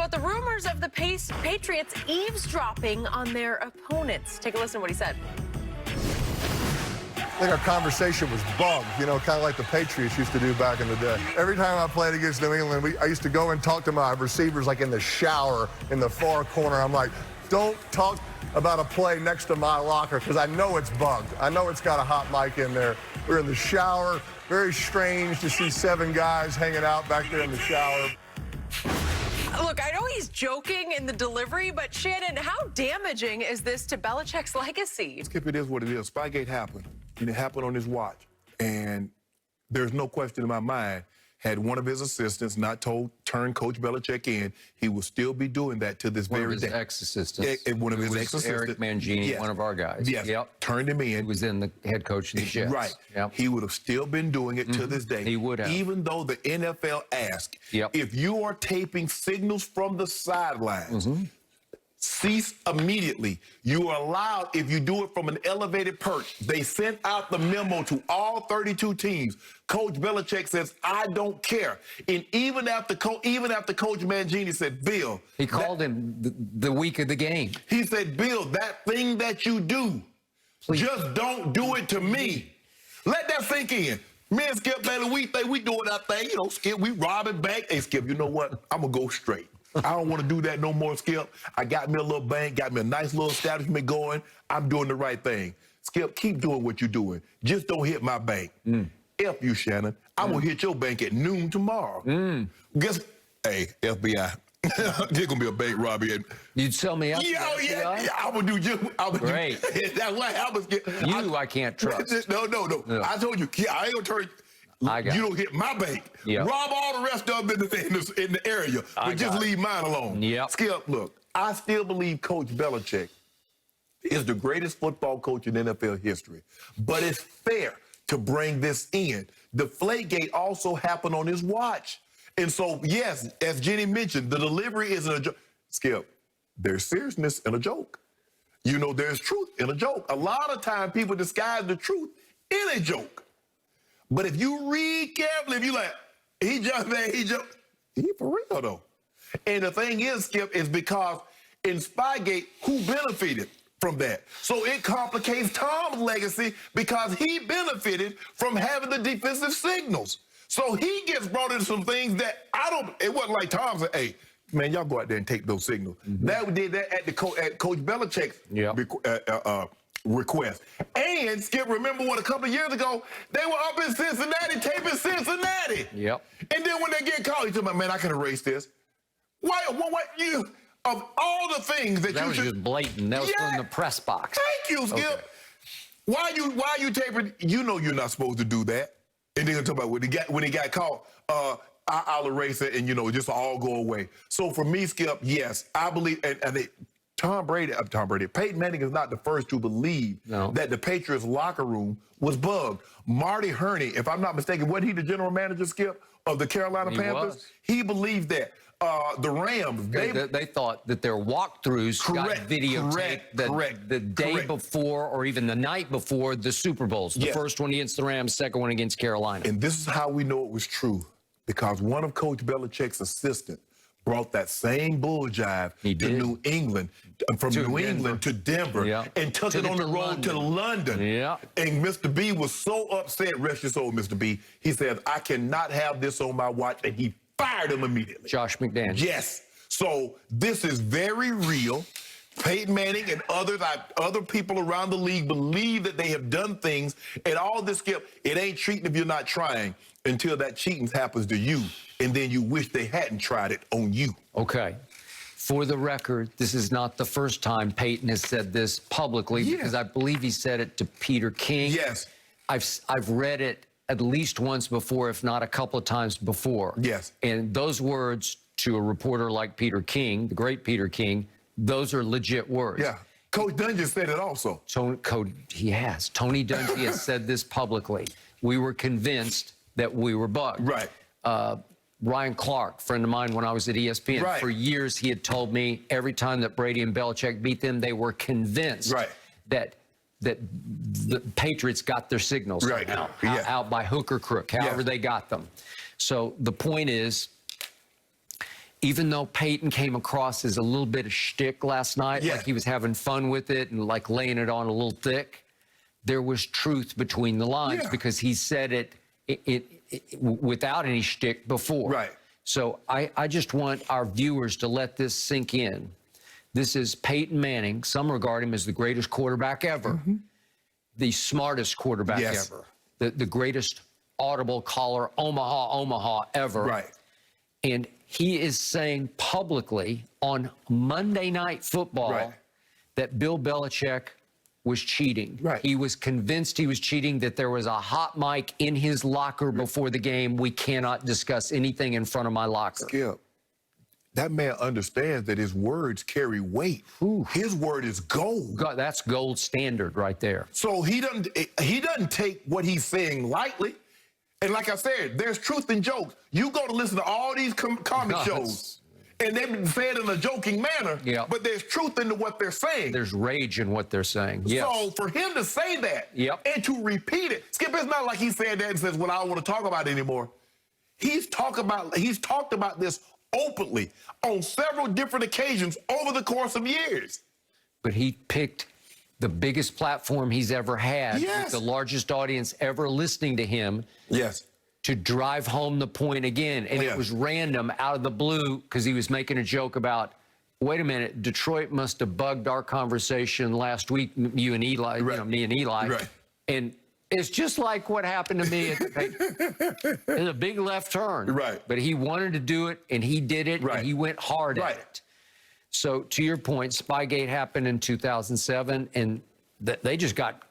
about the rumors of the Patriots eavesdropping on their opponents. Take a listen to what he said. I think our conversation was bugged, you know, kind of like the Patriots used to do back in the day. Every time I played against New England, I used to go and talk to my receivers like in the shower in the far corner. I'm like, don't talk about a play next to my locker because I know it's bugged. I know it's got a hot mic in there. We're in the shower. Very strange to see 7 guys hanging out back there in the shower. Look, I know he's joking in the delivery, but Shannon, how damaging is this to Belichick's legacy? Skip, it is what it is. Spygate happened, and it happened on his watch. And there's no question in my mind, had one of his assistants not turn Coach Belichick in, he will still be doing that to this very day. One of his ex-assistants. One of his ex-assistants. Eric Mangini, yes. One of our guys. Yes, yep. Turned him in. He was in the head coach of the Jets. Right. Yep. He would have still been doing it to this day. He would have. Even though the NFL asked, if you are taping signals from the sidelines, cease immediately. You are allowed, if you do it from an elevated perch. They sent out the memo to all 32 teams. Coach Belichick says, I don't care. And even after Coach Mangini said, Bill. He called him the week of the game. He said, Bill, that thing that you do, just don't do it to me. Let that sink in. Me and Skip Bayless, we think we doing our thing. You know, Skip, we robbing bank. Hey, Skip, you know what? I'm going to go straight. I don't want to do that no more, Skip. I got me a little bank, got me a nice little establishment going. I'm doing the right thing. Skip, keep doing what you're doing. Just don't hit my bank. F you, Shannon. I'm going to hit your bank at noon tomorrow. Guess, hey, FBI, there's going to be a bank robbery. You'd sell me up? Yeah, I'm going to do just. Great. That's what happens. I can't trust. No. I told you, I ain't going to turn. You don't hit my bank. Rob all the rest of them in the area, but just leave mine alone. Skip, look, I still believe Coach Belichick is the greatest football coach in NFL history. But it's fair to bring this in. The Deflategate also happened on his watch. And so, yes, as Jenny mentioned, the delivery isn't a joke. Skip, there's seriousness in a joke. You know, there's truth in a joke. A lot of times people disguise the truth in a joke. But if you read carefully, if you like, he for real though. And the thing is, Skip, is because in Spygate, who benefited from that? So it complicates Tom's legacy because he benefited from having the defensive signals. So he gets brought into some things that it wasn't like Tom said, hey, man, y'all go out there and take those signals. That we did that at Coach Belichick's request. And Skip, remember what, a couple of years ago, they were up in Cincinnati, taping Cincinnati. And then when they get caught, he told me, man, I can erase this. What you, of all the things that you should. That was just blatant. That was from the press box. Thank you, Skip. Why you taping? You know you're not supposed to do that. And then talk about when he got caught, I'll erase it and, you know, just all go away. So for me, Skip, yes, I believe, Peyton Manning is not the first to believe that the Patriots locker room was bugged. Marty Herney, if I'm not mistaken, wasn't he the general manager, Skip, of the Carolina Panthers? He believed that. The Rams, they thought that their walkthroughs got videotaped the day before or even the night before the Super Bowls. The first one against the Rams, second one against Carolina. And this is how we know it was true, because one of Coach Belichick's assistants brought that same bull jive to New England, from New England to Denver, and took it on the road to London. And Mr. B was so upset, rest your soul, Mr. B. He said, I cannot have this on my watch, and he fired him immediately. Josh McDaniels. Yes. So this is very real. Peyton Manning and other people around the league believe that they have done things, and all this, Skip, it ain't cheating if you're not trying until that cheating happens to you, and then you wish they hadn't tried it on you. Okay. For the record, this is not the first time Peyton has said this publicly, because I believe he said it to Peter King. Yes. I've read it at least once before, if not a couple of times before. Yes. And those words to a reporter like Peter King, the great Peter King, those are legit words. Yeah. Coach Dungy said it also. He has. Tony Dungy has said this publicly. We were convinced that we were bugged. Right. Ryan Clark, friend of mine when I was at ESPN, for years he had told me every time that Brady and Belichick beat them, they were convinced that the Patriots got their signals somehow, out by hook or crook, however they got them. So the point is, even though Peyton came across as a little bit of shtick last night, like he was having fun with it and like laying it on a little thick, there was truth between the lines because he said it without any shtick before. Right. So I just want our viewers to let this sink in. This is Peyton Manning. Some regard him as the greatest quarterback ever, the smartest quarterback ever, the greatest audible caller, Omaha ever. Right. And he is saying publicly on Monday Night Football that Bill Belichick was cheating. Right. He was convinced he was cheating, that there was a hot mic in his locker before the game. We cannot discuss anything in front of my locker. Skip, that man understands that his words carry weight. Ooh. His word is gold. God, that's gold standard right there. So he doesn't take what he's saying lightly. And like I said, there's truth in jokes. You go to listen to all these comic shows, and they've said in a joking manner, but there's truth into what they're saying. There's rage in what they're saying. Yes. So for him to say that and to repeat it, Skip, it's not like he said that and says, well, I don't want to talk about it anymore. He's talked about this openly on several different occasions over the course of years. But he picked the biggest platform he's ever had, with the largest audience ever listening to him, to drive home the point again. And it was random, out of the blue, because he was making a joke about, wait a minute, Detroit must have bugged our conversation last week, you and Eli, me and Eli. Right. And it's just like what happened to me. It's a big left turn. Right. But he wanted to do it, and he did it, and he went hard at it. So to your point, Spygate happened in 2007, and they just got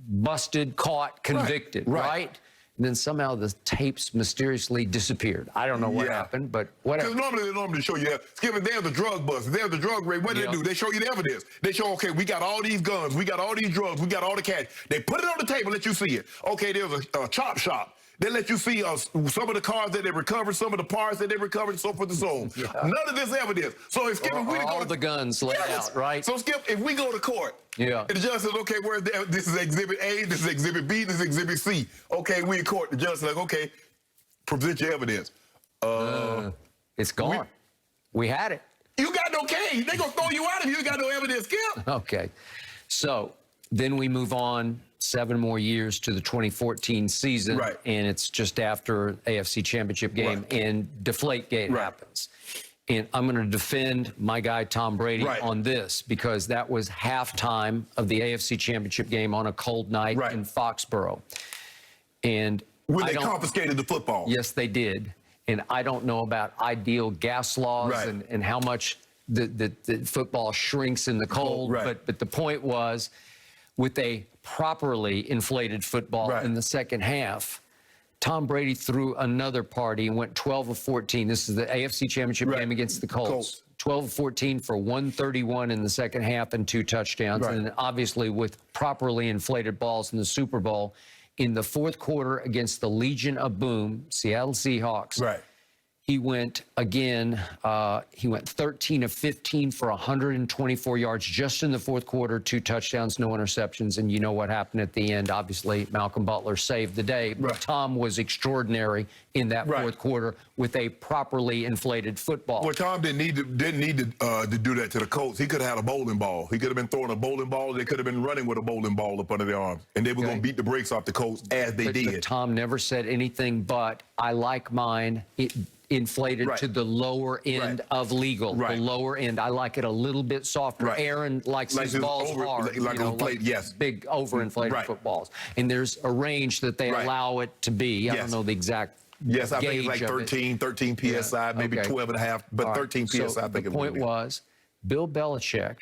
busted, caught, convicted, right? And then somehow the tapes mysteriously disappeared. I don't know what happened, but whatever. Because normally they normally show you, Skip, they're the drug busters, they're the drug raid. What do they do? They show you the evidence. They show, okay, we got all these guns, we got all these drugs, we got all the cash. They put it on the table, let you see it. Okay, there's a chop shop. They let you see some of the cars that they recovered, some of the parts that they recovered, and so forth and so on. None of this evidence. So if Skip, if we all go to the guns laid out, right? So Skip, if we go to court, and the judge says, okay, this is Exhibit A, this is Exhibit B, this is Exhibit C. Okay, we in court. The judge says, okay, present your evidence. It's gone. We had it. You got no case. They gonna throw you out if you got no evidence, Skip. Okay, so then we move on 7 more years to the 2014 season, and it's just after AFC Championship game, and Deflategate happens. And I'm going to defend my guy Tom Brady on this, because that was halftime of the AFC Championship game on a cold night in Foxborough. And when they confiscated the football. Yes, they did. And I don't know about ideal gas laws and how much the football shrinks in the cold, but the point was, with a properly inflated football in the second half, Tom Brady threw another party and went 12 of 14. This is the AFC Championship game against the Colts. 12 of 14 for 131 in the second half and 2 touchdowns. And then obviously with properly inflated balls in the Super Bowl, in the fourth quarter against the Legion of Boom, Seattle Seahawks, he went again, he went 13 of 15 for 124 yards just in the fourth quarter, 2 touchdowns, no interceptions. And you know what happened at the end. Obviously, Malcolm Butler saved the day. But Tom was extraordinary in that fourth quarter with a properly inflated football. Well, Tom didn't need to do that to the Colts. He could have had a bowling ball. He could have been throwing a bowling ball. They could have been running with a bowling ball up under their arms. And they were going to beat the brakes off the Colts as they did. But Tom never said anything but, I like mine inflated to the lower end of legal. The lower end. I like it a little bit softer. Aaron likes his balls hard. Big overinflated footballs. And there's a range that they allow it to be. I don't know the exact I think it's like 13 PSI, maybe 12 and a half, but 13 PSI, I think it was. The point was, Bill Belichick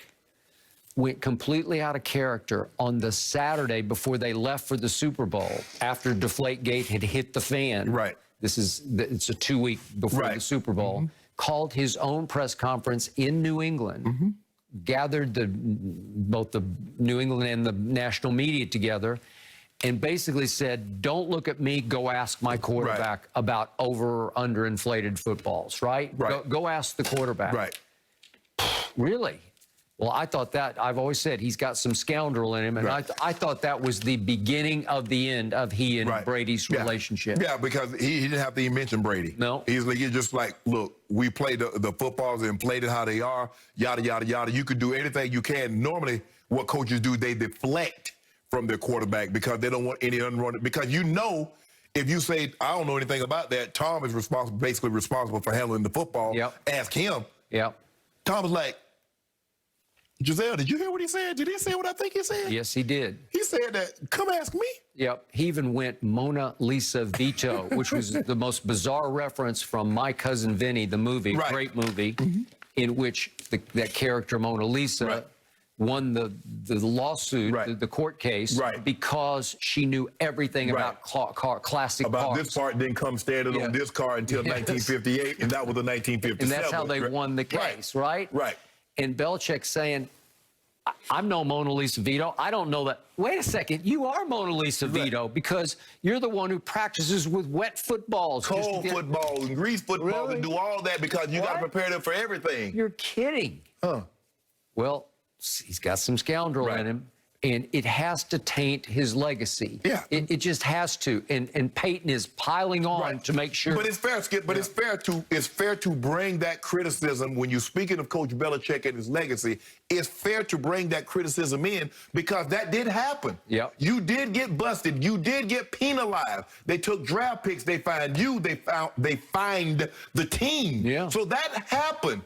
went completely out of character on the Saturday before they left for the Super Bowl, after Deflategate had hit the fan. It's a 2 week before the Super Bowl. Called his own press conference in New England, gathered both the New England and the national media together, and basically said, don't look at me, go ask my quarterback about over or underinflated footballs, Go ask the quarterback. Really? Well, I thought that, I've always said he's got some scoundrel in him, and I thought that was the beginning of the end of he and Brady's relationship. Yeah, because he didn't have to even mention Brady. No. He's just like, look, we play the footballs and played it how they are, yada, yada, yada. You could do anything you can. Normally, what coaches do, they deflect from their quarterback because they don't want any unrunning. Because you know, if you say, I don't know anything about that, Tom is basically responsible for handling the football. Yep. Ask him. Yeah. Tom was like, Giselle, did you hear what he said? Did he say what I think he said? Yes, he did. He said that, come ask me. Yep. He even went Mona Lisa Vito, which was the most bizarre reference from My Cousin Vinny, the movie, great movie, in which that character Mona Lisa won the lawsuit, the court case, because she knew everything about classic cars. This part didn't come standard on this car until 1958, and that was the 1957. And that's how they won the case, right? And Belichick saying, I'm no Mona Lisa Vito. I don't know that. Wait a second. You are Mona Lisa Vito because you're the one who practices with wet footballs. Cold footballs and grease footballs and do all that because you got to prepare them for everything. You're kidding. Well, he's got some scoundrel in him, and it has to taint his legacy. It just has to. And Peyton is piling on to make sure. But it's fair, Skip. But it's fair to bring that criticism when you're speaking of Coach Belichick and his legacy. It's fair to bring that criticism in because that did happen. You did get busted. You did get penalized. They took draft picks. They fined you. They fined the team. So that happened.